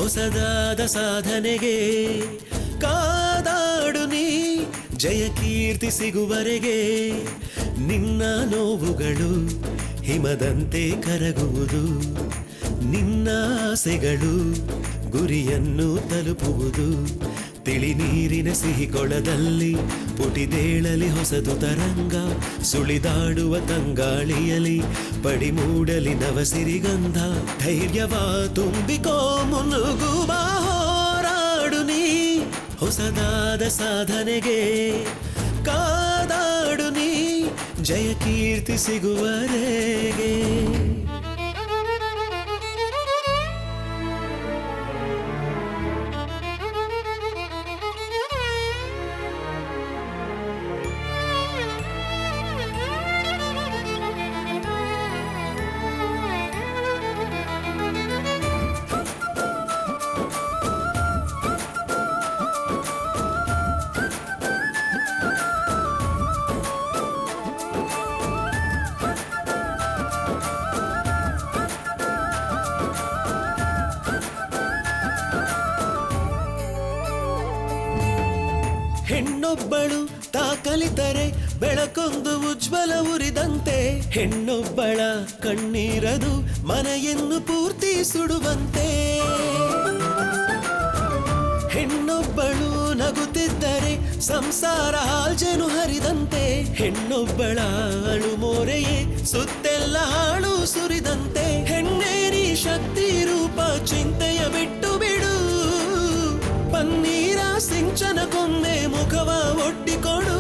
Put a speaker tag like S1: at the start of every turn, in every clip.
S1: ಹೊಸದಾದ ಸಾಧನೆಗೆ ಕಾದಾಡು ನೀ, ಜಯ ಕೀರ್ತಿ ಸಿಗುವರೆಗೆ ನಿನ್ನ ನೋವುಗಳು ಹಿಮದಂತೆ ಕರಗುವುದು, ನಿನ್ನ ಆಸೆಗಳು ಗುರಿಯನ್ನು ತಲುಪುವುದು. ತಿಳಿ ನೀರಿನ ಸಿಹಿಕೊಳದಲ್ಲಿ ಪುಟಿದೇಳಲಿ ಹೊಸದು ತರಂಗ, ಸುಳಿದಾಡುವ ತಂಗಾಳಿಯಲಿ ಪಡಿಮೂಡಲಿ ನವಸಿರಿಗಂಧ. ಧೈರ್ಯವ ತುಂಬಿಕೋ ಮುನ್ನುಗ್ಗುವ ಹೋರಾಡು ನೀ, ಹೊಸದಾದ ಸಾಧನೆಗೆ ಕಾದಾಡು ನೀ, ಜಯ ಕೀರ್ತಿ ಸಿಗುವರೆಗೆ. ಹೆಣ್ಣೊಬ್ಬಳು ತಾ ಕಲಿತರೆ ಬೆಳಕೊಂದು ಉಜ್ವಲ ಉರಿದಂತೆ, ಹೆಣ್ಣೊಬ್ಬಳ ಕಣ್ಣೀರದು ಮನೆಯನ್ನು ಪೂರ್ತಿ ಸುಡುವಂತೆ. ಹೆಣ್ಣೊಬ್ಬಳು ನಗುತ್ತಿದ್ದರೆ ಸಂಸಾರ ಹಾಲ್ಜನು ಹರಿದಂತೆ, ಹೆಣ್ಣೊಬ್ಬಳ ಅಳುಮೋರೆಯೇ ಸುತ್ತೆಲ್ಲ ಹಾಳು ಸುರಿದಂತೆ. ಹೆಣ್ಣೇರಿ ಶಕ್ತಿ ರೂಪ ಚಿಂತೆಯ ಬಿಟ್ಟು ಬಿಡು, ಪನ್ನೀರ ಸಿಂಚನಕ್ಕೊಮ್ಮೆ ಮುಖವ ಒಡ್ಡಿಕೊಡು.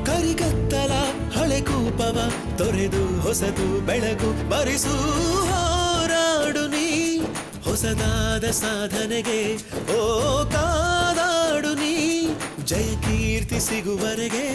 S1: ಕರಿಗತ್ತಲ ಹಳೆ ಕೂಪವ ತೊರೆದು ಹೊಸದು ಬೆಳಕು ಬರಿಸು, ಹೋರಾಡು ನೀ ಹೊಸದಾದ ಸಾಧನೆಗೆ. ಓ ಕಾದಾಡು ನೀ, ಜಯ ಕೀರ್ತಿ ಸಿಗುವರೆಗೆ.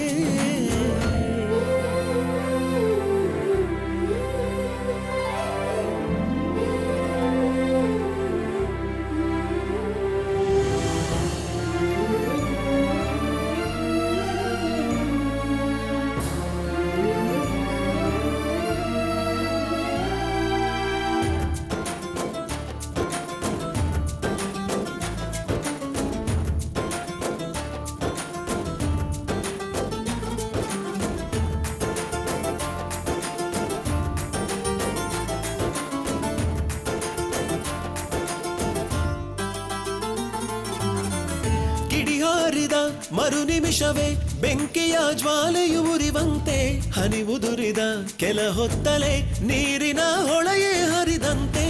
S1: ಕಿಡಿಹಾರಿದ ಮರು ನಿಮಿಷವೇ ಬೆಂಕಿಯ ಜ್ವಾಲೆಯು ಉರಿವಂತೆ, ಹನಿ ಉದುರಿದ ಕೆಲ ಹೊತ್ತಲೇ ನೀರಿನ ಹೊಳೆಯೇ ಹರಿದಂತೆ.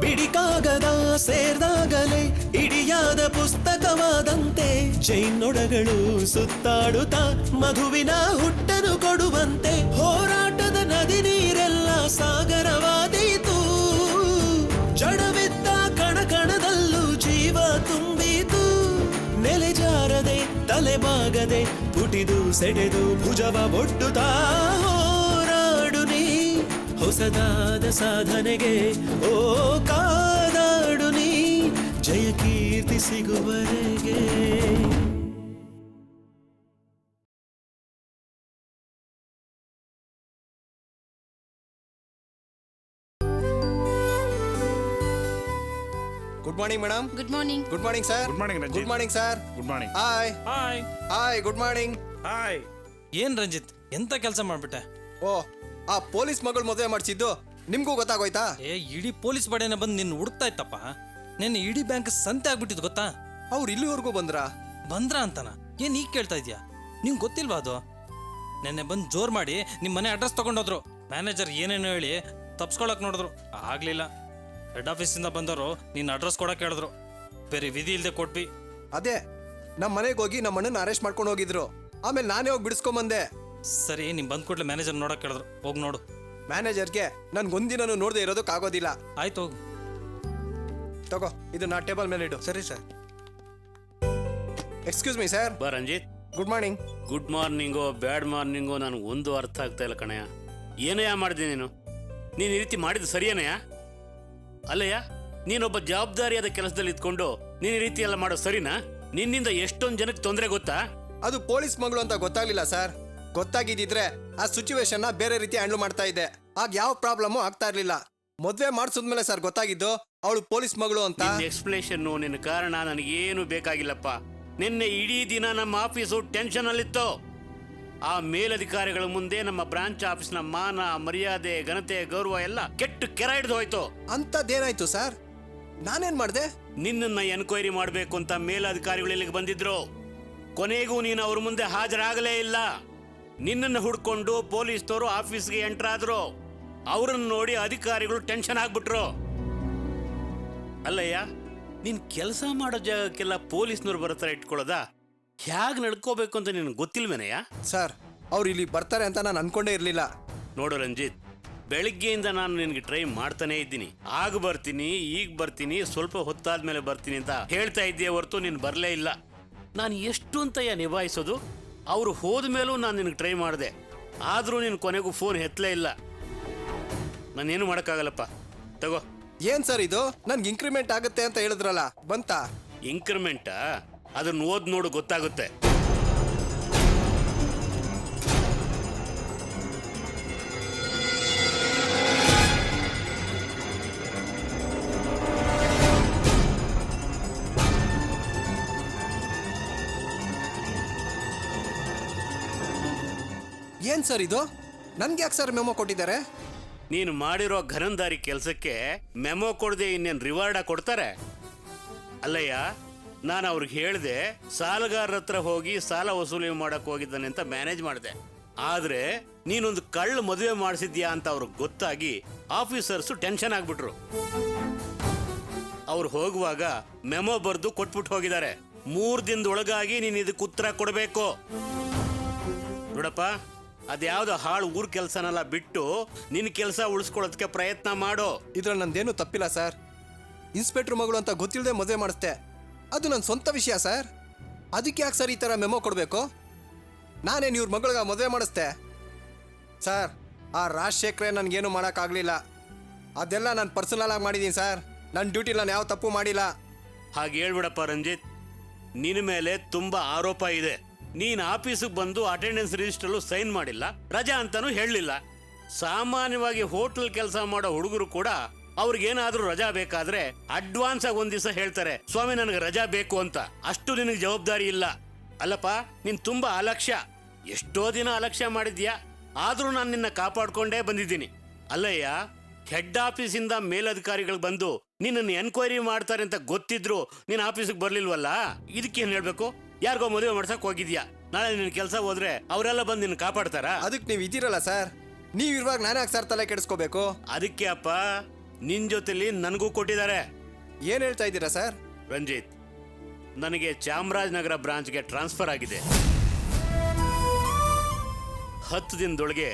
S1: ಬಿಡಿಕಾಗದ ಸೇರ್ದಾಗಲೇ ಇಡಿಯಾದ ಪುಸ್ತಕವಾದಂತೆ, ಜೈನೊಡಗಳು ಸುತ್ತಾಡುತ್ತಾ ಮಧುವಿನ ಹುಟ್ಟನ್ನು ಕೊಡುವಂತೆ. ಹೋರಾಟದ ನದಿ ನೀರೆಲ್ಲ ಸಾಗರವಾದೀತು, ಜಡವಿದ್ದ ಕಣಕಣದಲ್ಲೂ ಜೀವ ತುಂಬಿತು. ನೆಲೆಜಾರದೆ ತಲೆಬಾಗದೆ ಪುಟಿದು ಸೆಡೆದು ಭುಜವ ಒಡ್ಡುತ್ತಾ ಹೋರಾಡು ನೀ ಹೊಸದಾದ ಸಾಧನೆಗೆ. ಓ ಕಾದಾಡು ನೀ, ಜಯ ಕೀರ್ತಿ ಸಿಗುವರೆಗೆ.
S2: Good morning madam.
S3: Good morning.
S2: Good morning sir.
S4: Good morning Ranjit.
S2: Good morning sir.
S4: Good morning.
S2: Hi
S4: hi
S2: hi. Good morning.
S4: Hi.
S5: ಏನ್ ರಂಜಿತ್, ಎಂತ ಕೆಲಸ ಮಾಡ್ಬಿಟ್ಟೆ?
S2: ಓ, ಆ ಪೊಲೀಸ್ ಮಗಳು ಮದುವೆ ಮಾಡಿಸಿದ್ದು ನಿಮ್ಗೂ ಗೊತ್ತಾಗೋಯ್ತಾ?
S5: ಇಡೀ ಪೊಲೀಸ್ ಪಡೆನ ಬಂದು ನಿನ್ನ ಹುಡುಕ್ತಾ ಇತ್ತಪ್ಪ. ನಿನ್ನ ಇಡೀ ಬ್ಯಾಂಕ್ ಸಂತೆ ಆಗ್ಬಿಟ್ಟಿದ್ ಗೊತ್ತಾ?
S2: ಅವ್ರು ಇಲ್ಲಿವರೆಗೂ ಬಂದ್ರ
S5: ಅಂತನ ಏನ್ ಈಗ ಕೇಳ್ತಾ ಇದ್ಯಾ? ನಿಂಗೆ ಗೊತ್ತಿಲ್ವಾ ಅದು? ನೆನ್ನೆ ಬಂದು ಜೋರ್ ಮಾಡಿ ನಿಮ್ ಮನೆ ಅಡ್ರೆಸ್ ತಗೊಂಡೋದ್ರು. ಮ್ಯಾನೇಜರ್ ಏನೇನೋ ಹೇಳಿ ತಪ್ಸ್ಕೊಳಕ್ ನೋಡಿದ್ರು, ಆಗ್ಲಿಲ್ಲ. ಹೆಡ್ ಆಫೀಸಿಂದ ಬಂದವರು ನಿನ್ನ ಅಡ್ರೆಸ್ ಕೊಡಕ್ ಹೇಳಿದ್ರು. ಬೇರೆ ವಿಧಿ ಇಲ್ದೆ ಕೊಟ್ವಿ.
S2: ಅದೇ ನಮ್ಮ ಮನೆಗೆ ಹೋಗಿ ನಮ್ಮ ಅಣ್ಣನ ಅರೆಸ್ಟ್ ಮಾಡ್ಕೊಂಡು ಹೋಗಿದ್ರು. ಆಮೇಲೆ ನಾನೇ ಹೋಗಿ ಬಿಡಿಸ್ಕೊಂಬಂದೆ.
S5: ಸರಿ, ನಿಮ್ ಬಂದ್ ಕೂಡಲೇ ಮ್ಯಾನೇಜರ್ ನೋಡಕ್ ಹೇಳಿದ್ರು. ಹೋಗಿ ನೋಡು.
S2: ಮ್ಯಾನೇಜರ್ಗೆ ನನ್ಗೊಂದಿನೂ ನೋಡದೆ ಇರೋದಕ್ಕಾಗೋದಿಲ್ಲ.
S5: ಆಯ್ತು, ಹೋಗು.
S2: ತಗೋ, ಇದು ನಾ ಟೇಬಲ್ ಮೇಲೆ ಇಡು.
S4: ಸರಿ ಸರ್.
S2: Excuse me sir.
S6: ಬಾ ರಂಜಿತ್.
S2: Good morning.
S6: ಗುಡ್ ಮಾರ್ನಿಂಗೋ ಬ್ಯಾಡ್ ಮಾರ್ನಿಂಗೋ ನನಗೆ ಒಂದು ಅರ್ಥ ಆಗ್ತಾ ಇಲ್ಲ ಕಣಯ್ಯ. ಏನಯ್ಯ ಮಾಡಿದೆ ನೀನು ಈ ರೀತಿ ಮಾಡಿದ್ದು ಸರಿಯೇನಯ್ಯ? ಅಲ್ಲಯ್ಯ, ನೀನೊಬ್ಬ ಜವಾಬ್ದಾರಿಯಾದ ಕೆಲಸದಲ್ಲಿ ಇದ್ಕೊಂಡು ನೀನು ಈ ರೀತಿ ಎಲ್ಲ ಮಾಡೋ ಸರಿನಾ? ನಿನ್ನಿಂದ ಎಷ್ಟೊಂದು ಜನಕ್ಕೆ ತೊಂದರೆ ಗೊತ್ತಾ?
S2: ಅದು ಪೊಲೀಸ್ ಮಗಳು ಅಂತ ಗೊತ್ತಾಗ್ಲಿಲ್ಲ ಸರ್. ಗೊತ್ತಾಗಿದ್ದಿದ್ರೆ ಆ ಸಿಚುವೇಶನ್ ಬೇರೆ ರೀತಿ ಹ್ಯಾಂಡಲ್ ಮಾಡ್ತಾ ಇದ್ದೆ. ಆಗ ಯಾವ ಪ್ರಾಬ್ಲಮ್ಮು ಆಗ್ತಾ ಇರ್ಲಿಲ್ಲ. ಮದ್ವೆ ಮಾಡಿಸಿದ್ಮೇಲೆ ಸರ್ ಗೊತ್ತಾಗಿದ್ದು ಅವಳು ಪೊಲೀಸ್ ಮಗಳು ಅಂತ.
S6: ನಿನ್ನ ಎಕ್ಸ್ಪ್ಲೇಷನ್ನು ನಿನ್ನ ಕಾರಣ ನನಗೇನು ಬೇಕಾಗಿಲ್ಲಪ್ಪ. ನಿನ್ನೆ ಇಡೀ ದಿನ ನಮ್ಮ ಆಫೀಸು ಟೆನ್ಷನ್ ಅಲ್ಲಿತ್ತು. ಆ ಮೇಲಧಿಕಾರಿಗಳ ಮುಂದೆ ನಮ್ಮ ಬ್ರಾಂಚ್ ಆಫೀಸ್ನ ಮಾನ ಮರ್ಯಾದೆ ಘನತೆ ಗೌರವ ಎಲ್ಲ ಕೆಟ್ಟು ಕೆರ ಹಿಡಿದು ಹೋಯ್ತು.
S2: ಅಂತದ್ದೇನಾಯ್ತು ಸರ್? ನಾನೇನ್ ಮಾಡ್ದೆ?
S6: ನಿನ್ನನ್ನ ಎನ್ಕ್ವೈರಿ ಮಾಡಬೇಕು ಅಂತ ಮೇಲಧಿಕಾರಿಗಳು ಇಲ್ಲಿಗೆ ಬಂದಿದ್ರು. ಕೊನೆಗೂ ನೀನು ಅವ್ರ ಮುಂದೆ ಹಾಜರಾಗಲೇ ಇಲ್ಲ. ನಿನ್ನನ್ನು ಹುಡ್ಕೊಂಡು ಪೊಲೀಸ್ನವರು ಆಫೀಸ್ಗೆ ಎಂಟರ್ ಆದ್ರು. ಅವ್ರನ್ನ ನೋಡಿ ಅಧಿಕಾರಿಗಳು ಟೆನ್ಷನ್ ಆಗ್ಬಿಟ್ರು. ಅಲ್ಲಯ್ಯ, ನೀನ್ ಕೆಲಸ ಮಾಡೋ ಜಾಗಕ್ಕೆಲ್ಲ ಪೊಲೀಸ್ನವ್ರು ಬರ್ತಾರೆ ಇಟ್ಕೊಳ್ಳೋದ? ಹ್ಯಾಗ್ ನಡ್ಕೋಬೇಕು ಅಂತ ನಿನ್ಗೆ ಗೊತ್ತಿಲ್ವೇನಯ್ಯ?
S2: ಸರ್, ಅವ್ರು ಇಲ್ಲಿ ಬರ್ತಾರೆ ಅಂತ ನಾನು ಅನ್ಕೊಂಡೇ ಇರ್ಲಿಲ್ಲ.
S6: ನೋಡು ರಂಜಿತ್, ಬೆಳಿಗ್ಗೆಯಿಂದ ನಾನು ನಿನಗೆ ಟ್ರೈ ಮಾಡ್ತಾನೆ ಇದ್ದೀನಿ. ಆಗ ಬರ್ತೀನಿ, ಈಗ ಬರ್ತೀನಿ, ಸ್ವಲ್ಪ ಹೊತ್ತಾದ್ಮೇಲೆ ಬರ್ತೀನಿ ಅಂತ ಹೇಳ್ತಾ ಇದ್ದೀಯ ಹೊರತು ನೀನು ಬರಲೇ ಇಲ್ಲ. ನಾನು ಎಷ್ಟು ಅಂತಯ್ಯ ನಿಭಾಯಿಸೋದು? ಅವರು ಹೋದ ಮೇಲೂ ನಾನು ನಿನಗೆ ಟ್ರೈ ಮಾಡಿದೆ, ಆದರೂ ನೀನು ಕೊನೆಗೂ ಫೋನ್ ಎತ್ತಲೇ ಇಲ್ಲ. ನಾನೇನು ಮಾಡೋಕ್ಕಾಗಲ್ಲಪ್ಪ. ತಗೋ.
S2: ಏನ್ ಸರ್ ಇದು? ನನ್ಗೆ ಇನ್ಕ್ರಿಮೆಂಟ್ ಆಗುತ್ತೆ ಅಂತ ಹೇಳಿದ್ರಲ್ಲ, ಬಂತಾ?
S6: ಇನ್ಕ್ರಿಮೆಂಟಾ? ಅದನ್ನ ಓದ್ ನೋಡು, ಗೊತ್ತಾಗುತ್ತೆ.
S2: ಏನ್ ಸರ್ ಇದು? ನನ್ಗೆ ಯಾಕೆ ಸರ್ ಮೆಮೊ ಕೊಟ್ಟಿದ್ದಾರೆ?
S6: ನೀನು ಮಾಡಿರೋ ಘನಂದಾರಿ ಕೆಲಸಕ್ಕೆ ಮೆಮೊ ಕೊಡದೆ ಇನ್ನೇನು ರಿವಾರ್ಡ ಕೊಡ್ತಾರೆ? ಅಲ್ಲಯ್ಯ, ನಾನು ಅವ್ರಿಗೆ ಹೇಳಿದೆ ಸಾಲಗಾರರ ಹತ್ರ ಹೋಗಿ ಸಾಲ ವಸೂಲಿ ಮಾಡಕ್ ಹೋಗಿದ್ದಾನೆ ಅಂತ ಮ್ಯಾನೇಜ್ ಮಾಡಿದೆ. ಆದ್ರೆ ನೀನೊಂದು ಕಳ್ಳ ಮದುವೆ ಮಾಡಿಸಿದ್ಯಾ ಅಂತ ಅವ್ರಿಗೆ ಗೊತ್ತಾಗಿ ಆಫೀಸರ್ಸು ಟೆನ್ಷನ್ ಆಗ್ಬಿಟ್ರು. ಅವ್ರು ಹೋಗುವಾಗ ಮೆಮೊ ಬರೆದು ಕೊಟ್ಬಿಟ್ಟು ಹೋಗಿದ್ದಾರೆ. 3 ದಿನದೊಳಗಾಗಿ ನೀನು ಇದಕ್ಕೆ ಉತ್ತರ ಕೊಡಬೇಕು. ನೋಡಪ್ಪ, ಅದ್ಯಾವ್ದೋ ಹಾಳು ಊರ್ ಕೆಲಸನೆಲ್ಲ ಬಿಟ್ಟು ನಿನ್ನ ಕೆಲಸ ಉಳಿಸ್ಕೊಳ್ಳೋದಕ್ಕೆ ಪ್ರಯತ್ನ ಮಾಡು.
S2: ಇದ್ರಲ್ಲಿ ನಂದೇನು ತಪ್ಪಿಲ್ಲ ಸರ್. ಇನ್ಸ್ಪೆಕ್ಟರ್ ಮಗಳು ಅಂತ ಗೊತ್ತಿಲ್ಲದೆ ಮದುವೆ ಮಾಡಿಸ್ದೆ. ಅದು ನನ್ನ ಸ್ವಂತ ವಿಷಯ ಸರ್. ಅದಕ್ಕೆ ಯಾಕೆ ಸರ್ ಈ ಥರ ಮೆಮೊ ಕೊಡಬೇಕು? ನಾನೇನು ಇವ್ರ ಮಗಳಿಗೆ ಮದುವೆ ಮಾಡಿಸ್ದೆ ಸರ್? ಆ ರಾಜಶೇಖರೇ ನನಗೇನು ಮಾಡೋಕ್ಕಾಗಲಿಲ್ಲ. ಅದೆಲ್ಲ ನಾನು ಪರ್ಸನಲ್ ಆಗಿ ಮಾಡಿದ್ದೀನಿ ಸರ್. ನನ್ನ ಡ್ಯೂಟಿಲಿ ನಾನು ಯಾವ ತಪ್ಪು ಮಾಡಿಲ್ಲ.
S6: ಹಾಗೆ ಹೇಳ್ಬಿಡಪ್ಪ ರಂಜಿತ್, ನಿನ್ನ ಮೇಲೆ ತುಂಬಾ ಆರೋಪ ಇದೆ. ನೀನ್ ಆಫೀಸಿಗೆ ಬಂದು ಅಟೆಂಡೆನ್ಸ್ ರಿಜಿಸ್ಟರ್ಲು ಸೈನ್ ಮಾಡಿಲ್ಲ, ರಜಾ ಅಂತಾನೂ ಹೇಳಲಿಲ್ಲ. ಸಾಮಾನ್ಯವಾಗಿ ಹೋಟೆಲ್ ಕೆಲಸ ಮಾಡೋ ಹುಡುಗರು ಕೂಡ ಅವ್ರಿಗೇನಾದ್ರೂ ರಜಾ ಬೇಕಾದ್ರೆ ಅಡ್ವಾನ್ಸ್ ಆಗಿ ಒಂದ್ ದಿವಸ ಹೇಳ್ತಾರೆ, ಸ್ವಾಮಿ ನನಗೆ ರಜಾ ಬೇಕು ಅಂತ. ಅಷ್ಟು ನಿನಗೆ ಜವಾಬ್ದಾರಿ ಇಲ್ಲ. ಅಲ್ಲಪ್ಪ, ನೀನ್ ತುಂಬಾ ಅಲಕ್ಷ್ಯ. ಎಷ್ಟೋ ದಿನ ಅಲಕ್ಷ್ಯ ಮಾಡಿದ್ಯಾ, ಆದ್ರೂ ನಾನು ನಿನ್ನ ಕಾಪಾಡ್ಕೊಂಡೇ ಬಂದಿದ್ದೀನಿ. ಅಲ್ಲಯ್ಯ, ಹೆಡ್ ಆಫೀಸಿಂದ ಮೇಲಧಿಕಾರಿಗಳು ಬಂದು ನಿನ್ನನ್ನು ಎನ್ಕ್ವೈರಿ ಮಾಡ್ತಾರೆ ಅಂತ ಗೊತ್ತಿದ್ರು ನೀನ್ ಆಫೀಸಿಗೆ ಬರ್ಲಿಲ್ವಲ್ಲ? ಇದಕ್ಕೇನ್ ಹೇಳ್ಬೇಕು? ಯಾರಿಗೋ ಮದುವೆ ಮಾಡ್ಸಕ್ ಹೋಗಿದ್ಯಾ, ನಾಳೆ ನಿನ್ನ ಕೆಲಸ ಹೋದ್ರೆ ಅವರೆಲ್ಲ ಬಂದು ನಿನ್ನ ಕಾಪಾಡ್ತಾರಾ?
S2: ಅದಕ್ಕೆ ನೀವು ಇದ್ದೀರಲ್ಲ ಸರ್. ನೀವು ಇರುವಾಗ ನಾನು ಯಾಕೆ ಸರ್ ತಲೆ ಕೆಡಿಸ್ಕೋಬೇಕು?
S6: ಅದಕ್ಕೆ ಅಪ್ಪ ನಿನ್ ಜೊತೆಲಿ ನನಗೂ ಕೊಟ್ಟಿದ್ದಾರೆ.
S2: ಏನು ಹೇಳ್ತಾ ಇದ್ದೀರಾ ಸರ್?
S6: ರಂಜಿತ್, ನನಗೆ ಚಾಮರಾಜನಗರ ಬ್ರಾಂಚ್ಗೆ ಟ್ರಾನ್ಸ್ಫರ್ ಆಗಿದೆ. 10 ದಿನದೊಳಗೆ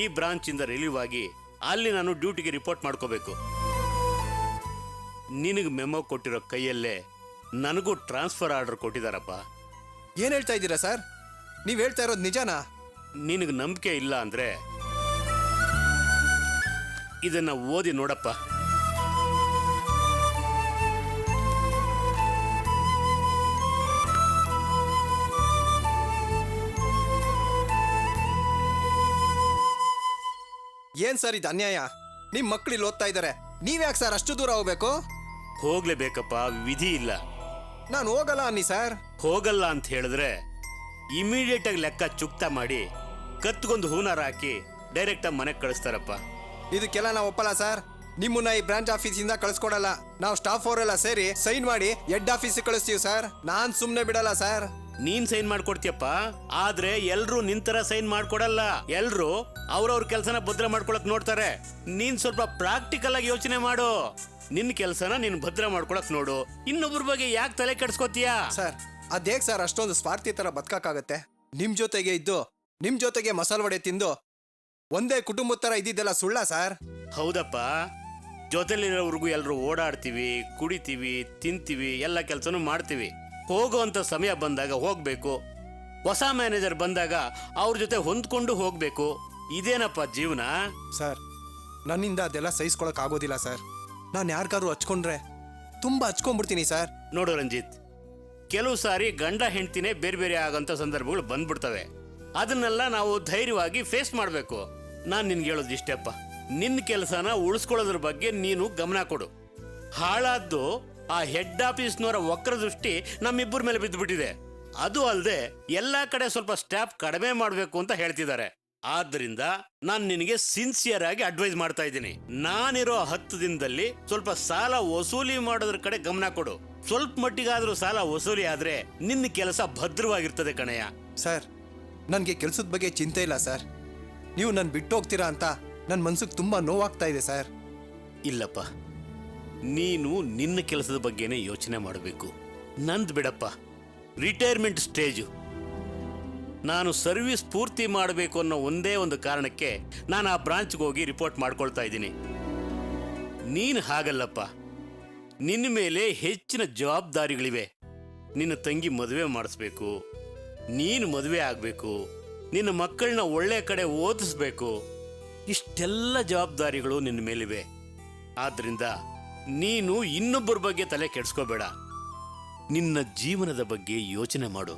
S6: ಈ ಬ್ರಾಂಚಿಂದ ರಿಲೀವ್ ಆಗಿ ಅಲ್ಲಿ ನಾನು ಡ್ಯೂಟಿಗೆ ರಿಪೋರ್ಟ್ ಮಾಡ್ಕೋಬೇಕು. ನಿನಗೆ ಮೆಮೊ ಕೊಟ್ಟಿರೋ ಕೈಯಲ್ಲೇ ನನಗೂ ಟ್ರಾನ್ಸ್ಫರ್ ಆರ್ಡರ್ ಕೊಟ್ಟಿದ್ದಾರಪ್ಪ.
S2: ಏನು ಹೇಳ್ತಾ ಇದ್ದೀರಾ ಸರ್? ನೀವು ಹೇಳ್ತಾ ಇರೋದು ನಿಜನಾ?
S6: ನಿನಗೆ ನಂಬಿಕೆ ಇಲ್ಲ ಅಂದ್ರೆ ಇದನ್ನ ಓದಿ ನೋಡಪ್ಪ.
S2: ಏನ್ ಸರ್ ಇದು ಅನ್ಯಾಯ? ನಿಮ್ ಮಕ್ಳು ಇಲ್ಲಿ ಓದ್ತಾ ಇದ್ದಾರೆ, ನೀವ್ಯಾಕೆ ಸರ್ ಅಷ್ಟು ದೂರ ಹೋಗ್ಬೇಕು?
S6: ಹೋಗ್ಲೇಬೇಕಪ್ಪ, ವಿಧಿ ಇಲ್ಲ.
S2: ನಾನು ಹೋಗಲ್ಲ ಅನ್ನಿ ಸರ್.
S6: ಹೋಗಲ್ಲ ಅಂತ ಹೇಳಿದ್ರೆ ಇಮಿಡಿಯೇಟ್ ಆಗಿ ಲೆಕ್ಕ ಚುಕ್ತಾ ಮಾಡಿ ಕತ್ಗೊಂದು ಹೂನಾರ ಹಾಕಿ ಡೈರೆಕ್ಟ್ ಆಗಿ ಮನೆಗೆ ಕಳಿಸ್ತಾರಪ್ಪ.
S2: ಇದಕ್ಕೆಲ್ಲ ನಾವು ಒಪ್ಪಲ್ಲ ಸರ್. ನಿಮ್ಮನ್ನ ಈ ಬ್ರಾಂಚ್ ಆಫೀಸಿಂದ ಕಳಿಸ್ಕೊಡಲ್ಲ. ನಾವು ಸ್ಟಾಫ್ ಅವರೆಲ್ಲ ಸೇರಿ ಸೈನ್ ಮಾಡಿ ಹೆಡ್ ಆಫೀಸಿಗೆ ಕಳಿಸ್ತೀವಿ ಸರ್. ನಾನ್ ಸುಮ್ನೆ ಬಿಡಲ್ಲ ಸರ್.
S6: ನೀನ್ ಸೈನ್ ಮಾಡ್ಕೊಡ್ತೀಯಪ್ಪ, ಆದ್ರೆ ಎಲ್ರು ನಿಂತರ ಸೈನ್ ಮಾಡ್ಕೊಡಲ್ಲ. ಎಲ್ರು ಅವ್ರವ್ರ ಕೆಲಸನ ಭದ್ರ ಮಾಡ್ಕೊಳಕ್ ನೋಡ್ತಾರೆ. ನೀನ್ ಸ್ವಲ್ಪ ಪ್ರಾಕ್ಟಿಕಲ್ ಆಗಿ ಯೋಚನೆ ಮಾಡು. ನಿನ್ ಕೆಲಸನ ನೀನ್ ಭದ್ರ ಮಾಡ್ಕೊಳಕ್ ನೋಡು. ಇನ್ನೊಬ್ರ ಬಗ್ಗೆ ಯಾಕೆ ತಲೆ ಕೆಡ್ಸ್ಕೊತೀಯಾ?
S2: ಸರ್, ಅದೇಗ್ ಸರ್ ಅಷ್ಟೊಂದು ಸ್ವಾರ್ಥಿ ತರ ಬದುಕಕ್ಕಾಗತ್ತೆ? ನಿಮ್ ಜೊತೆಗೆ ಇದ್ದು ನಿಮ್ ಜೊತೆಗೆ ಮಸಾಲ ವಡೆ ತಿಂದು ಒಂದೇ ಕುಟುಂಬದ ತರ ಇದ್ದಿದ್ದೆಲ್ಲ ಸುಳ್ಳ ಸರ್?
S6: ಹೌದಪ್ಪ, ಜೊತೆಲಿರೋರ್ಗು ಎಲ್ರು ಓಡಾಡ್ತೀವಿ, ಕುಡಿತೀವಿ, ತಿಂತೀವಿ, ಎಲ್ಲ ಕೆಲಸನೂ ಮಾಡ್ತೀವಿ. ಹೋಗುವಂತ ಸಮಯ ಬಂದಾಗ ಹೋಗ್ಬೇಕು. ಹೊಸ ಮ್ಯಾನೇಜರ್ ಬಂದಾಗ ಅವ್ರ ಜೊತೆ ಹೊಂದ್ಕೊಂಡು ಹೋಗ್ಬೇಕು. ಇದೇನಪ್ಪ ಜೀವನ?
S2: ಸರ್, ನನ್ನಿಂದ ಅದೆಲ್ಲ ಸಹಿಸ್ಕೊಳಕ್ ಆಗೋದಿಲ್ಲ ಸರ್. ನಾನು ಯಾರಿಗಾರು ಹಚ್ಕೊಂಡ್ರೆ ತುಂಬಾ ಹಚ್ಕೊಂಡ್ಬಿಡ್ತೀನಿ ಸರ್.
S6: ನೋಡು ರಂಜಿತ್, ಕೆಲವು ಸಾರಿ ಗಂಡ ಹೆಂಡ್ತಿನೇ ಬೇರೆ ಬೇರೆ ಆಗಂತ ಸಂದರ್ಭಗಳು ಬಂದ್ಬಿಡ್ತವೆ. ಅದನ್ನೆಲ್ಲ ನಾವು ಧೈರ್ಯವಾಗಿ ಫೇಸ್ ಮಾಡಬೇಕು. ನಾನು ನಿನ್ಗೆ ಹೇಳೋದು ಇಷ್ಟೇಪ್ಪ, ನಿನ್ನ ಕೆಲಸನ ಉಳಿಸ್ಕೊಳ್ಳೋದ್ರ ಬಗ್ಗೆ ನೀನು ಗಮನ ಕೊಡು. ಹಾಳಾದ್ದು ಆ ಹೆಡ್ ಆಫೀಸ್ನವರ ವಕ್ರ ದೃಷ್ಟಿ ನಮ್ಮಿಬ್ಬರ ಮೇಲೆ ಬಿದ್ದುಬಿಟ್ಟಿದೆ. ಅದು ಅಲ್ಲದೆ ಎಲ್ಲಾ ಕಡೆ ಸ್ವಲ್ಪ ಸ್ಟಾಫ್ ಕಡಿಮೆ ಮಾಡಬೇಕು ಅಂತ ಹೇಳ್ತಿದ್ದಾರೆ. ಆದ್ರಿಂದ ನಾನು ನಿನಗೆ ಸಿನ್ಸಿಯರ್ ಆಗಿ ಅಡ್ವೈಸ್ ಮಾಡ್ತಾ ಇದ್ದೀನಿ. ನಾನಿರೋ 10 ದಿನದಲ್ಲಿ ಸ್ವಲ್ಪ ಸಾಲ ವಸೂಲಿ ಮಾಡೋದ್ರ ಕಡೆ ಗಮನ ಕೊಡು. ಸ್ವಲ್ಪ ಮಟ್ಟಿಗಾದ್ರೂ ಸಾಲ ವಸೂಲಿ ಆದ್ರೆ ನಿನ್ನ ಕೆಲಸ ಭದ್ರವಾಗಿರ್ತದೆ ಕಣಯ್ಯ.
S2: ಸರ್, ನನಗೆ ಕೆಲಸದ ಬಗ್ಗೆ ಚಿಂತೆ ಇಲ್ಲ ಸರ್. ನೀವು ನನ್ನ ಬಿಟ್ಟು ಹೋಗ್ತೀರಾ ಅಂತ ನನ್ನ ಮನ್ಸಿಗೆ ತುಂಬ ನೋವಾಗ್ತಾ ಇದೆ ಸರ್.
S6: ಇಲ್ಲಪ್ಪ, ನೀನು ನಿನ್ನ ಕೆಲಸದ ಬಗ್ಗೆನೇ ಯೋಚನೆ ಮಾಡಬೇಕು. ನಂದು ಬಿಡಪ್ಪ, ರಿಟೈರ್ಮೆಂಟ್ ಸ್ಟೇಜು. ನಾನು ಸರ್ವಿಸ್ ಪೂರ್ತಿ ಮಾಡಬೇಕು ಅನ್ನೋ ಒಂದೇ ಒಂದು ಕಾರಣಕ್ಕೆ ನಾನು ಆ ಬ್ರಾಂಚ್ಗೆ ಹೋಗಿ ರಿಪೋರ್ಟ್ ಮಾಡ್ಕೊಳ್ತಾ ಇದ್ದೀನಿ. ನೀನು ಹಾಗಲ್ಲಪ್ಪ, ನಿನ್ನ ಮೇಲೆ ಹೆಚ್ಚಿನ ಜವಾಬ್ದಾರಿಗಳಿವೆ. ನಿನ್ನ ತಂಗಿ ಮದುವೆ ಮಾಡಿಸ್ಬೇಕು, ನೀನು ಮದುವೆ ಆಗಬೇಕು, ನಿನ್ನ ಮಕ್ಕಳನ್ನ ಒಳ್ಳೆ ಕಡೆ ಓದಿಸ್ಬೇಕು. ಇಷ್ಟೆಲ್ಲ ಜವಾಬ್ದಾರಿಗಳು ನಿನ್ನ ಮೇಲಿವೆ. ಆದ್ರಿಂದ ನೀನು ಇನ್ನೊಬ್ಬರ ಬಗ್ಗೆ ತಲೆ ಕೆಡಿಸ್ಕೋಬೇಡ. ನಿನ್ನ ಜೀವನದ ಬಗ್ಗೆ ಯೋಚನೆ ಮಾಡು.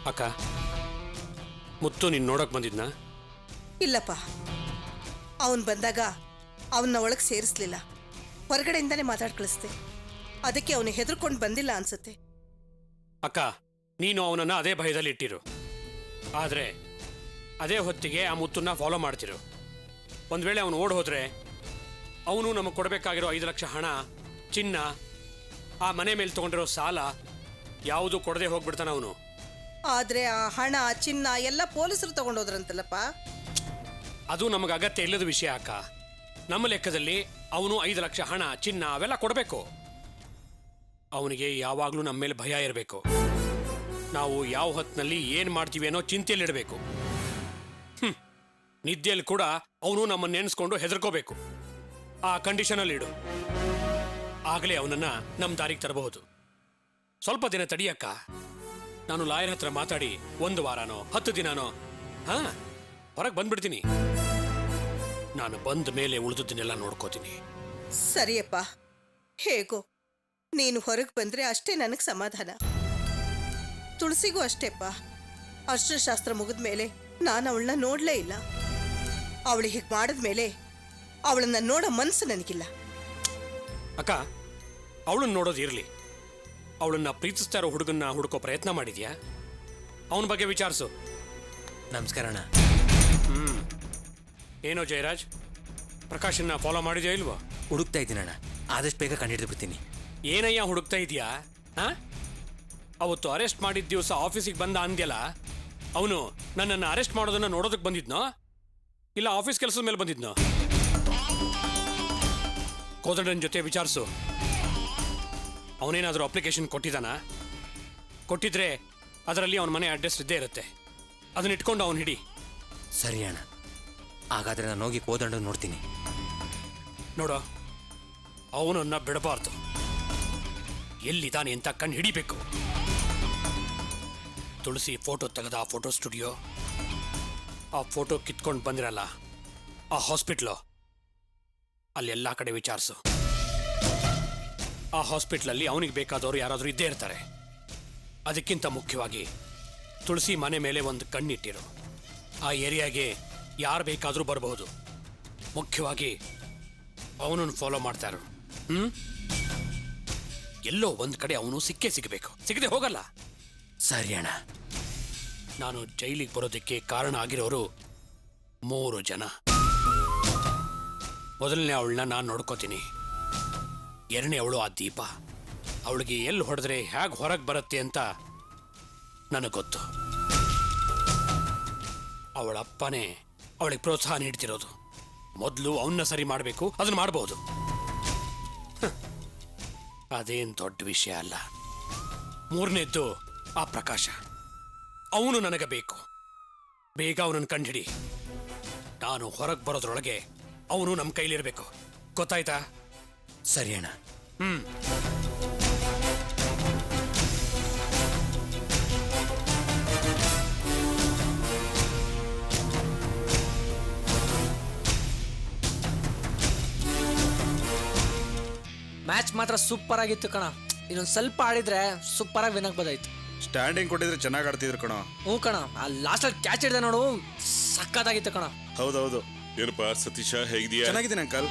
S3: ಅಕ್ಕ, ಮುತ್ತು ನೀನು ನೋಡಕ್ ಬಂದಿದ್ನಾ?
S4: ಇಲ್ಲಪ್ಪ, ಅವನು ಬಂದಾಗ ಅವನ್ನ ಒಳಗೆ ಸೇರಿಸ್ಲಿಲ್ಲ. ಹೊರಗಡೆಯಿಂದಾನೇ ಮಾತಾಡ್ ಕಳಿಸ್ದೆ. ಅದಕ್ಕೆ ಅವನು ಹೆದರ್ಕೊಂಡು ಬಂದಿಲ್ಲ ಅನ್ಸುತ್ತೆ.
S3: ಅಕ್ಕ, ನೀನು ಅವನನ್ನ ಅದೇ ಭಯದಲ್ಲಿ ಇಟ್ಟಿರು. ಆದ್ರೆ ಅದೇ ಹೊತ್ತಿಗೆ ಆ ಮುತ್ತನ್ನ ಫಾಲೋ ಮಾಡ್ತಿರು. ಒಂದ್ ವೇಳೆ ಅವನು ಓಡ್ ಹೋದ್ರೆ ಅವನು ನಮಗೆ ಕೊಡಬೇಕಾಗಿರೋ 5 ಲಕ್ಷ ಹಣ, ಚಿನ್ನ, ಆ ಮನೆ ಮೇಲೆ ತಗೊಂಡಿರೋ ಸಾಲ ಯಾವುದು ಕೊಡದೆ ಹೋಗ್ಬಿಡ್ತಾನ ಅವನು.
S4: ಆದ್ರೆ ಆ ಹಣ, ಚಿನ್ನ ಎಲ್ಲ ಪೊಲೀಸರು ತಗೊಂಡೋದ್ರಂತಲ್ಲಪ್ಪ.
S3: ಅದು ನಮಗೆ ಅಗತ್ಯ ಇಲ್ಲದ ವಿಷಯ ಅಕ್ಕ. ನಮ್ಮ ಲೆಕ್ಕದಲ್ಲಿ ಅವನು 5 ಲಕ್ಷ ಹಣ, ಚಿನ್ನ ಅವೆಲ್ಲ ಕೊಡಬೇಕು. ಅವನಿಗೆ ಯಾವಾಗಲೂ ನಮ್ಮ ಮೇಲೆ ಭಯ ಇರಬೇಕು. ನಾವು ಯಾವ ಹೊತ್ತಿನಲ್ಲಿ ಏನು ಮಾಡ್ತೀವಿ ಅನ್ನೋ ಚಿಂತೆಯಲ್ಲಿಡಬೇಕು. ನಿದ್ದೆಯಲ್ಲಿ ಕೂಡ ಅವನು ನಮ್ಮನ್ನು ನೆನೆಸ್ಕೊಂಡು ಹೆದರ್ಕೋಬೇಕು. ಆ ಕಂಡೀಷನಲ್ಲಿ ಇಡು. ಆಗಲೇ ಅವನನ್ನ ನಮ್ಮ ದಾರಿಗೆ ತರಬಹುದು. ಸ್ವಲ್ಪ ದಿನ ತಡಿಯಕ್ಕ. ನಾನು ಲಾಯರ್ ಹತ್ರ ಮಾತಾಡಿ 1 ವಾರನೋ 10 ದಿನನೋ ಹೊರಗೆ ಬಂದ್ಬಿಡ್ತೀನಿ. ನಾನು ಬಂದ ಮೇಲೆ ಉಳಿದದ್ದನ್ನೆಲ್ಲ ನೋಡ್ಕೋತೀನಿ.
S4: ಸರಿಯಪ್ಪ, ಹೇಗೋ ನೀನು ಹೊರಗೆ ಬಂದ್ರೆ ಅಷ್ಟೇ ನನಗೆ ಸಮಾಧಾನ. ತುಳಸಿಗೂ ಅಷ್ಟೇಪ್ಪ. ಅರ್ಶನಶಾಸ್ತ್ರ ಮುಗಿದ ಮೇಲೆ ನಾನು ಅವಳನ್ನ ನೋಡ್ಲೇ ಇಲ್ಲ. ಅವಳು ಹೀಗೆ ಮಾಡಿದ್ಮೇಲೆ ಅವಳನ್ನ ನೋಡೋ ಮನಸ್ಸು ನನಗಿಲ್ಲ.
S3: ಅಕ್ಕ, ಅವಳನ್ನ ನೋಡೋದು ಇರಲಿ. ಅವಳನ್ನ ಪ್ರೀತಿಸ್ತಾ ಇರೋ ಹುಡುಗನ್ನ ಹುಡುಕೋ ಪ್ರಯತ್ನ ಮಾಡಿದ್ಯಾ? ಅವನ ಬಗ್ಗೆ ವಿಚಾರಿಸು.
S1: ನಮಸ್ಕಾರ ಅಣ್ಣ.
S3: ಏನೋ ಜಯರಾಜ್, ಪ್ರಕಾಶನ್ನ ಫಾಲೋ ಮಾಡಿದ್ಯಾ ಇಲ್ವೋ?
S1: ಹುಡುಕ್ತಾ ಇದ್ದೀನಿ ಅಣ್ಣ. ಆದಷ್ಟು ಬೇಗ ಕಂಡಿಡ್ದು ಬಿಡ್ತೀನಿ.
S3: ಏನಯ್ಯ ಹುಡುಕ್ತಾ ಇದೀಯಾ? ಅವತ್ತು ಅರೆಸ್ಟ್ ಮಾಡಿದ ದಿವಸ ಆಫೀಸಿಗೆ ಬಂದ ಅಂದ್ಯಲ್ಲ, ಅವನು ನನ್ನನ್ನು ಅರೆಸ್ಟ್ ಮಾಡೋದನ್ನ ನೋಡೋದಕ್ಕೆ ಬಂದಿದ್ನೋ ಇಲ್ಲ ಆಫೀಸ್ ಕೆಲಸದ ಮೇಲೆ ಬಂದಿದ್ನೋ? ಕೋದಂಡನ ಜೊತೆ ವಿಚಾರಿಸು. ಅವನೇನಾದರೂ ಅಪ್ಲಿಕೇಶನ್ ಕೊಟ್ಟಿದ್ದಾನ? ಕೊಟ್ಟಿದ್ರೆ ಅದರಲ್ಲಿ ಅವನ ಮನೆ ಅಡ್ರೆಸ್ ಇದ್ದೇ ಇರುತ್ತೆ. ಅದನ್ನ ಇಟ್ಕೊಂಡು ಅವನು ಹಿಡಿ.
S1: ಸರಿ ಅಣ್ಣ, ಹಾಗಾದ್ರೆ ನಾನು ಹೋಗಿ ಕೋದಂಡ ನೋಡ್ತೀನಿ.
S3: ನೋಡೋ, ಅವನನ್ನ ಬಿಡಬಾರ್ದು. ಎಲ್ಲಿದ್ದಾನೆ ಅಂತ ಕಣ್ಣು ಹಿಡಿಬೇಕು. ತುಳಸಿ ಫೋಟೋ ತೆಗೆದ ಆ ಫೋಟೋ ಸ್ಟುಡಿಯೋ, ಆ ಫೋಟೋ ಕಿತ್ಕೊಂಡು ಬಂದಿರಲ್ಲ ಆ ಹಾಸ್ಪಿಟ್ಲು, ಅಲ್ಲೆಲ್ಲ ಕಡೆ ವಿಚಾರಿಸು. ಆ ಹಾಸ್ಪಿಟ್ಲಲ್ಲಿ ಅವನಿಗೆ ಬೇಕಾದವರು ಯಾರಾದರೂ ಇದ್ದೇ ಇರ್ತಾರೆ. ಅದಕ್ಕಿಂತ ಮುಖ್ಯವಾಗಿ ತುಳಸಿ ಮನೆ ಮೇಲೆ ಒಂದು ಕಣ್ಣಿಟ್ಟಿರು. ಆ ಏರಿಯಾಗೆ ಯಾರು ಬೇಕಾದರೂ ಬರಬಹುದು. ಮುಖ್ಯವಾಗಿ ಅವನನ್ನು ಫಾಲೋ ಮಾಡ್ತಾರು. ಎಲ್ಲೋ ಒಂದು ಕಡೆ ಅವನು ಸಿಕ್ಕೇ ಸಿಗಬೇಕು. ಸಿಗದೆ ಹೋಗಲ್ಲ.
S1: ಸರಿ ಅಣ್ಣ.
S3: ನಾನು ಜೈಲಿಗೆ ಬರೋದಕ್ಕೆ ಕಾರಣ ಆಗಿರೋರು 3 ಜನ. ಮೊದಲನೇ ಅವಳನ್ನ ನಾನು ನೋಡ್ಕೋತೀನಿ. 2ನೇ ಅವಳು ಆ ದೀಪ. ಅವಳಿಗೆ ಎಲ್ಲಿ ಹೊಡೆದ್ರೆ ಹೇಗೆ ಹೊರಗೆ ಬರುತ್ತೆ ಅಂತ ನನಗೆ ಗೊತ್ತು. ಅವಳ ಅಪ್ಪನೇ ಅವಳಿಗೆ ಪ್ರೋತ್ಸಾಹ ನೀಡ್ತಿರೋದು. ಮೊದಲು ಅವನ್ನ ಸರಿ ಮಾಡಬೇಕು. ಅದನ್ನು ಮಾಡಬಹುದು. ಅದೇನು ದೊಡ್ಡ ವಿಷಯ ಅಲ್ಲ. 3ನೇದ್ದು ಆ ಪ್ರಕಾಶ. ಅವನು ನನಗೆ ಬೇಕು. ಬೇಗ ಅವನನ್ನು ಕಂಡುಹಿಡಿ. ನಾನು ಹೊರಗೆ ಬರೋದ್ರೊಳಗೆ ಅವನು ನಮ್ಮ ಕೈಲಿರಬೇಕು. ಗೊತ್ತಾಯ್ತಾ?
S1: ಸರಿ ಅಣ್ಣ.
S7: ಮ್ಯಾಚ್ ಮಾತ್ರ ಸೂಪರ್ ಆಗಿತ್ತು ಕಣ. ಇನ್ನೊಂದು ಸ್ವಲ್ಪ ಆಡಿದ್ರೆ ಸೂಪರ್ ಆಗಿ ವಿನ್ ಆಗ್ಬೋದಾಯ್ತು.
S8: ಸ್ಟ್ಯಾಂಡಿಂಗ್ ಕೊಟ್ಟಿದ್ರೆ ಚೆನ್ನಾಗಿ ಆಡ್ತಿದ್ರು ಕಣ.
S7: ಹ್ಞೂ ಕಣ, ಆ ಲಾಸ್ಟಲ್ಲಿ ಕ್ಯಾಚ್ ಹಿಡ್ದೆ ನೋಡು, ಸಕ್ಕತ್ತಾಗಿತ್ತು ಕಣ.
S8: ಹೌದೌದು.
S9: ಏನಪ್ಪ ಸತೀಶ, ಹೇಗಿದೆಯಾ?
S8: ಚೆನ್ನಾಗಿದ್ದೀನಿ ಅಂಕಲ್.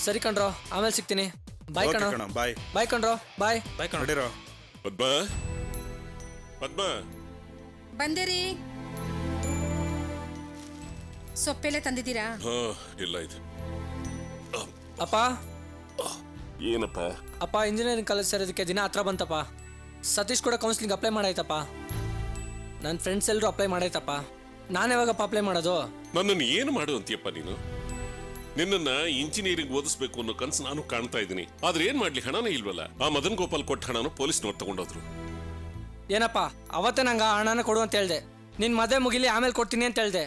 S7: ಸರಿ ಕಣ್ರೋ, ಆಮೇಲೆ ಸಿಗ್ತೀನಿ. ಬಾಯ್
S8: ಓಕೆ
S7: ಕಣ.
S8: ಕಣ, ಬಾಯ್.
S7: ಬಾಯ್ ಕಣ್ರೋ, ಬಾಯ್.
S5: ಬಾಯ್ ಕಣ.
S8: ನೋಡಿರೋ.
S9: ಪದ್ಮ ಪದ್ಮ,
S10: ಬಂದಿರಿ. ಸೊಪ್ಪೆಲ್ಲ ತಂದಿದ್ದೀರಾ?
S9: ಹಾ ಇಲ್ಲ ಇದೆ.
S7: ಅಪ್ಪ
S9: ಏನಪ್ಪ?
S7: ಅಪ್ಪ, ಇಂಜಿನಿಯರಿಂಗ್ ಕಾಲೇಜ್ ಸೇರೋದಕ್ಕೆ ದಿನ ಹತ್ರ ಬಂತಪ್ಪ. ಸತೀಶ್ ಕೂಡ ಕೌನ್ಸಿಲಿಂಗ್ ಅಪ್ಲೈ ಮಾಡಾಯ್ತಪ್ಪ. ನನ್ನ ಫ್ರೆಂಡ್ಸ್ ಎಲ್ಲರೂ ಅಪ್ಲೈ ಮಾಡಾಯ್ತಪ್ಪ. ನಾನು ಯಾವಾಗಪ್ಪ ಅಪ್ಲೈ ಮಾಡೋದು?
S9: ನನ್ನನ್ನು ಏನು ಮಾಡು ಅಂತೀಯಪ್ಪ ನೀನು? ನಿನ್ನನ್ನ ಇಂಜಿನಿಯರಿಂಗ್ ಓದಿಸ್ಬೇಕು ಅನ್ನೋ ಕನ್ಸು ನಾನು ಕಾಣ್ತಾ ಇದ್ದೀನಿ. ಆದ್ರೆ ಏನ್ ಮಾಡ್ಲಿ, ಹಣನೇ ಇಲ್ವಲ್ಲ. ಆ ಮದನ್ ಗೋಪಾಲ್ ಕೊಟ್ಟ ಹಣನು ಪೊಲೀಸ್ನವ್ರು ತಗೊಂಡೋದ್ರು.
S7: ಏನಪ್ಪ, ಅವತ್ತೇ ನಂಗೆ ಆ ಹಣನ ಕೊಡು ಅಂತ ಹೇಳ್ದೆ. ನಿನ್ ಮದುವೆ ಮುಗಿಲಿ ಆಮೇಲೆ ಕೊಡ್ತೀನಿ ಅಂತ ಹೇಳ್ದೆ.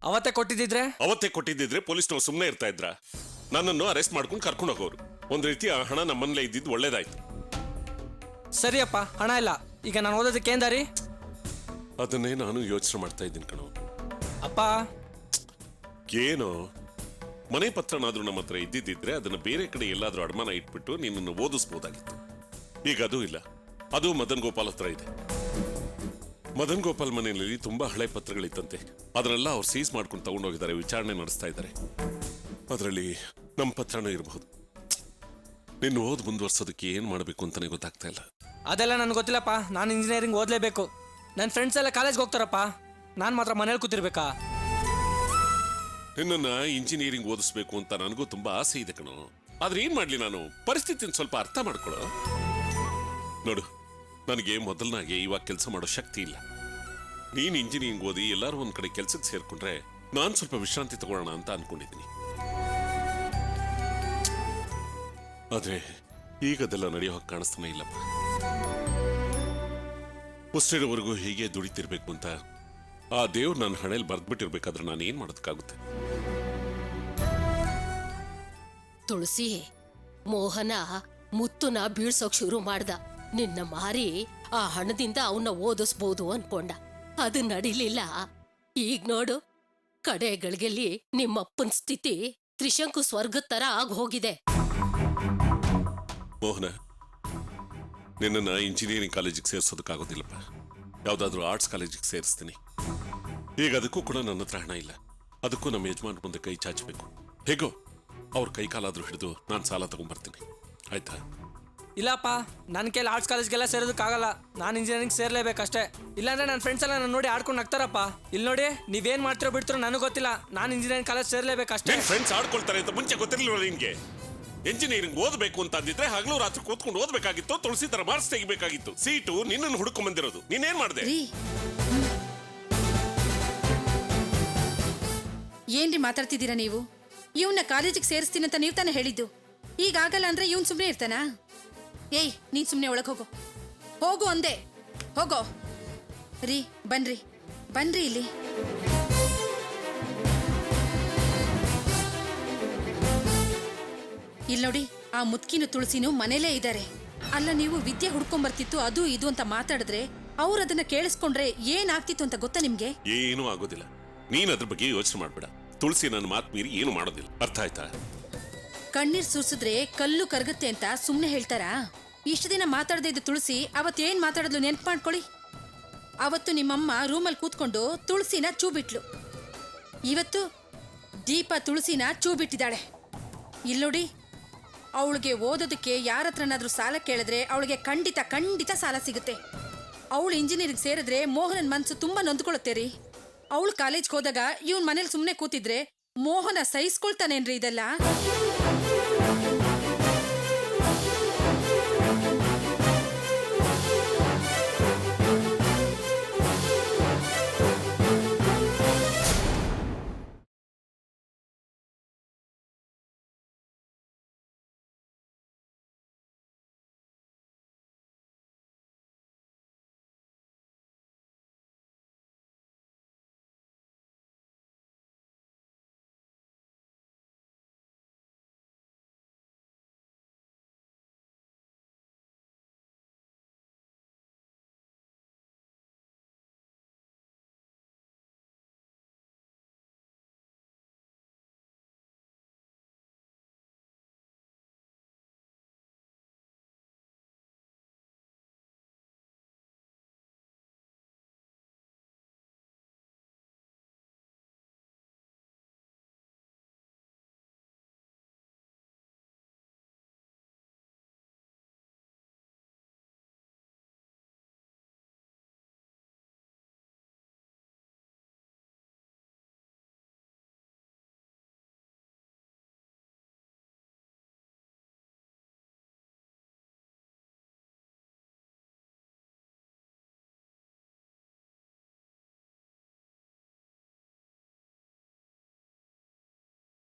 S7: ಅವತ್ತೇ
S9: ಕೊಟ್ಟಿದ್ದಿದ್ರೆ ಪೊಲೀಸ್ನವ್ರು ಸುಮ್ಮನೆ ಇರ್ತಾ ಇದ್ರ? ನನ್ನನ್ನು ಅರೆಸ್ಟ್ ಮಾಡ್ಕೊಂಡು ಕರ್ಕೊಂಡು ಹೋಗೋರು. ಒಂದ್ ರೀತಿ ಆ ಹಣ ನಮ್ಮನೇಲೆ ಇದ್ದಿದ್ದು ಒಳ್ಳೇದಾಯ್ತು.
S7: ಸರಿಯಪ್ಪ, ಹಣ ಇಲ್ಲ, ಈಗ ನಾನು ಓದೋದಕ್ಕೆ ಏನ್ ದಾರಿ?
S9: ಅದನ್ನೇ ನಾನು ಯೋಚನೆ ಮಾಡ್ತಾ ಇದ್ದೀನಿ ಕಣೋ.
S7: ಅಪ್ಪ
S9: ಏನೋ ಮನೆ ಪತ್ರನಾದ್ರೂ ನಮ್ಮ ಹತ್ರ ಇದ್ದಿದ್ದಿದ್ರೆ ಅದನ್ನ ಬೇರೆ ಕಡೆ ಎಲ್ಲಾದ್ರೂ ಅಡಮಾನ ಇಟ್ಬಿಟ್ಟು ನಿನ್ನನ್ನು ಓದಿಸ್ಬೋದಾಗಿತ್ತು. ಈಗ ಅದು ಇಲ್ಲ. ಅದು ಮದನ್ ಗೋಪಾಲ್ ಹತ್ರ ಇದೆ. ಮದನ್ ಗೋಪಾಲ್ ಮನೆಯಲ್ಲಿ ತುಂಬಾ ಹಳೆ ಪತ್ರಗಳಿತ್ತಂತೆ. ಅದನ್ನೆಲ್ಲ ಅವ್ರು ಸೀಸ್ ಮಾಡ್ಕೊಂಡು ತಗೊಂಡೋಗಿದ್ದಾರೆ, ವಿಚಾರಣೆ ನಡೆಸ್ತಾ ಇದ್ದಾರೆ. ಅದರಲ್ಲಿ ನಮ್ಮ ಪತ್ರನೂ ಇರಬಹುದು. ನಿನ್ನ ಓದ್ ಮುಂದುವರ್ಸೋದಕ್ಕೆ ಏನ್ ಮಾಡಬೇಕು ಅಂತಾನೆ ಗೊತ್ತಾಗ್ತಾ ಇಲ್ಲ.
S7: ಅದೆಲ್ಲ ನನ್ಗೆ ಗೊತ್ತಿಲ್ಲಪ್ಪ. ನಾನು ಇಂಜಿನಿಯರಿಂಗ್ ಓದಲೇಬೇಕು. ನನ್ನ ಫ್ರೆಂಡ್ಸ್ ಎಲ್ಲ ಕಾಲೇಜ್ಗೆ ಹೋಗ್ತಾರಪ್ಪ, ನಾನು ಮಾತ್ರ ಮನೇಲಿ ಕೂತಿರ್ಬೇಕಾ?
S9: ನಿನ್ನನ್ನ ಇಂಜಿನಿಯರಿಂಗ್ ಓದಿಸ್ಬೇಕು ಅಂತ ನನಗೂ ತುಂಬಾ ಆಸೆ ಇದೆ ಕಣೋ. ಆದ್ರೆ ಏನ್ ಮಾಡ್ಲಿ, ನಾನು ಪರಿಸ್ಥಿತಿನ ಸ್ವಲ್ಪ ಅರ್ಥ ಮಾಡ್ಕೊಳ್ಳೋ. ನೋಡು, ನನಗೆ ಮೊದಲನಾಗೆ ಇವಾಗ ಕೆಲಸ ಮಾಡೋ ಶಕ್ತಿ ಇಲ್ಲ. ನೀನ್ ಇಂಜಿನಿಯರಿಂಗ್ ಓದಿ ಎಲ್ಲಾರು ಒಂದ್ ಕಡೆ ಕೆಲ್ಸಕ್ಕೆ ಸೇರ್ಕೊಂಡ್ರೆ ನಾನ್ ಸ್ವಲ್ಪ ವಿಶ್ರಾಂತಿ ತಗೊಳ್ಳೋಣ ಅಂತ ಅನ್ಕೊಂಡಿದ್ದೀನಿ. ಆದ್ರೆ ಈಗ ಅದೆಲ್ಲ ನಡೆಯೋ ಹಾಗೆ ಕಾಣಿಸ್ತಾನೆ ಇಲ್ಲಪ್ಪ. ಉಸಿರಿರೋವರೆಗೂ ಹೀಗೆ ದುಡಿತಿರ್ಬೇಕು ಅಂತ ಆ ದೇವ್ರು ನನ್ನ ಹಣೆಯಲ್ಲಿ ಬರ್ದ್ಬಿಟ್ಟಿರ್ಬೇಕಾದ್ರೆ ನಾನು ಏನ್ ಮಾಡೋದಕ್ಕಾಗುತ್ತೆ?
S11: ತುಳಸಿ, ಮೋಹನ ಮುತ್ತುನ ಬೀಳ್ಸೋಕ್ ಶುರು ಮಾಡ್ದ. ನಿನ್ನ ಮಾರಿ ಆ ಹಣದಿಂದ ಅವನ್ನ ಓದಿಸ್ಬೋದು ಅನ್ಕೊಂಡ. ಅದು ನಡಿಲಿಲ್ಲ. ಈಗ ನೋಡು, ಕಡೆ ಗಳಿಗೆಲ್ಲಿ ನಿಮ್ಮಪ್ಪನ ಸ್ಥಿತಿ ತ್ರಿಶಂಕು ಸ್ವರ್ಗದ ತರ ಆಗ್ ಹೋಗಿದೆ.
S9: ಮೋಹನ, ನಿನ್ನನ್ನ ಇಂಜಿನಿಯರಿಂಗ್ ಕಾಲೇಜಿಗೆ ಸೇರಿಸೋದಕ್ಕಾಗೋದಿಲ್ಲಪ್ಪ. ಯಾವ್ದಾದ್ರು ಆರ್ಟ್ಸ್ ಕಾಲೇಜಿಗೆ ಸೇರಿಸ್ತೀನಿ. ಈಗ ಅದಕ್ಕೂ ಕೂಡ ನನ್ನ ಹತ್ರ ಹಣ ಇಲ್ಲ. ಅದಕ್ಕೂ ನಮ್ಮ ಯಜಮಾನ್ ಮುಂದೆ ಕೈ ಚಾಚಬೇಕು. ಹೇಗೋ ಅವ್ರ ಕೈ ಕಾಲಾದ್ರೂ ಹಿಡಿದು ನಾನು ಸಾಲ ತಗೊಂಡ್ಬರ್ತೀನಿ, ಆಯ್ತಾ?
S7: ಇಲ್ಲಪ್ಪ, ನನ್ನ ಕೈಲಿ ಆರ್ಟ್ಸ್ ಕಾಲೇಜ್ಗೆಲ್ಲ ಸೇರೋದಕ್ಕಾಗಲ್ಲ. ನಾನು ಇಂಜಿನಿಯರಿಂಗ್ ಸೇರ್ಲೇಬೇಕಷ್ಟೇ. ಇಲ್ಲಾಂದ್ರೆ ನನ್ನ ಫ್ರೆಂಡ್ಸ್ ಎಲ್ಲ ನಾನು ನೋಡಿ ಆಡ್ಕೊಂಡು ನಗ್ತಾರಪ್ಪ. ಇಲ್ಲಿ ನೋಡಿ, ನೀವೇನ್ ಮಾಡ್ತಿರೋ ಬಿಡ್ತಿರೋ ನನಗೆ ಗೊತ್ತಿಲ್ಲ. ನಾನು ಇಂಜಿನಿಯರಿಂಗ್ ಕಾಲೇಜ್ ಸೇರ್ಲೇಬೇಕಷ್ಟೇ.
S9: ಫ್ರೆಂಡ್ಸ್ ಆಡ್ಕೊಳ್ತಾರೆ ಅಂತ ಮುಂಚೆ ಗೊತ್ತಿರಲಿಲ್ಲ ನಿನ್ಗೆ? ಇಂಜಿನಿಯರಿಂಗ್ ಓದಬೇಕು ಅಂತ ಅಂದಿದ್ರೆ ಹಗಲು ರಾತ್ರಿ ಕೂತ್ಕೊಂಡು ಓದಬೇಕಾಗಿತ್ತು. ತುಳಸಿ ತರ ಮಾರ್ಕ್ಸ್ ತೆಗಿಬೇಕಾಗಿತ್ತು. ಸೀಟು ನಿನ್ನನ್ನು ಹುಡುಕೊಂಡ್ ಬಂದಿರೋದು. ನೀನೇನ್ ಮಾಡಿದೆ?
S10: ಏನ್ರಿ ಮಾತಾಡ್ತಿದ್ದೀರಾ ನೀವು? ಇವನ್ನ ಕಾಲೇಜಿಗೆ ಸೇರಿಸ್ತೀನಿ ಅಂತ ನೀವು ತಾನೇ ಹೇಳಿದ್ದು. ಈಗ ಆಗಲ್ಲ ಅಂದ್ರೆ ಇವನ್ ಸುಮ್ಮನೆ ಇರ್ತಾನಾ? ಏಯ್, ನೀನ್ ಸುಮ್ಮನೆ ಒಳಗೆ ಹೋಗೋ. ಹೋಗು ಅಂದೆ, ಹೋಗೋ. ರೀ, ಬನ್ರಿ ಬನ್ರಿ ಇಲ್ಲಿ. ಇಲ್ಲಿ ನೋಡಿ, ಆ ಮುತ್ಕಿನ ತುಳಸಿನೂ ಮನೇಲೇ ಇದ್ದಾರೆ. ಅಲ್ಲ, ನೀವು ವಿದ್ಯೆ ಹುಡ್ಕೊಂಬರ್ತಿತ್ತು ಅದು ಇದು ಅಂತ ಮಾತಾಡಿದ್ರೆ ಅವ್ರು ಅದನ್ನ ಕೇಳಿಸ್ಕೊಂಡ್ರೆ ಏನಾಗ್ತಿತ್ತು ಅಂತ ಗೊತ್ತಾ ನಿಮ್ಗೆ?
S9: ಏನೂ ಆಗೋದಿಲ್ಲ. ನೀನ್ ಅದ್ರ ಬಗ್ಗೆ ಯೋಚನೆ ಮಾಡ್ಬೇಡ. ತುಳಸಿ ನನ್ನ ಮಾತು ಮೀರಿ ಏನು ಮಾಡೋದಿಲ್ಲ, ಅರ್ಥ ಆಯ್ತಾ?
S10: ಕಣ್ಣೀರ್ ಸುರಿಸಿದ್ರೆ ಕಲ್ಲು ಕರಗುತ್ತೆ ಅಂತ ಸುಮ್ನೆ ಹೇಳ್ತಾರಾ? ಇಷ್ಟು ದಿನ ಮಾತಾಡದೇ ಇದ್ದ ತುಳಸಿ ಅವತ್ತೇನ್ ಮಾತಾಡೋದು ನೆನ್ಪು ಮಾಡ್ಕೊಳ್ಳಿ. ಅವತ್ತು ನಿಮ್ಮಮ್ಮ ರೂಮಲ್ಲಿ ಕೂತ್ಕೊಂಡು ತುಳಸಿನ ಚೂ ಬಿಟ್ಲು. ಇವತ್ತು ದೀಪ ತುಳಸಿನ ಚೂ ಬಿಟ್ಟಿದ್ದಾಳೆ. ಇಲ್ಲೋಡಿ, ಅವಳಿಗೆ ಓದೋದಕ್ಕೆ ಯಾರ ಹತ್ರನಾದ್ರೂ ಸಾಲ ಕೇಳಿದ್ರೆ ಅವಳಿಗೆ ಖಂಡಿತ ಖಂಡಿತ ಸಾಲ ಸಿಗುತ್ತೆ. ಅವಳು ಇಂಜಿನಿಯರಿಂಗ್ ಸೇರಿದ್ರೆ ಮೋಹನನ್ ಮನ್ಸು ತುಂಬಾ ನೊಂದ್ಕೊಳ್ಳುತ್ತೆ ರೀ. ಅವಳು ಕಾಲೇಜ್ಗೆ ಹೋದಾಗ ಇವನ್ ಮನೇಲಿ ಸುಮ್ಮನೆ ಕೂತಿದ್ರೆ ಮೋಹನ ಸಹಿಸ್ಕೊಳ್ತಾನೇನ್ರಿ ಇದೆಲ್ಲ?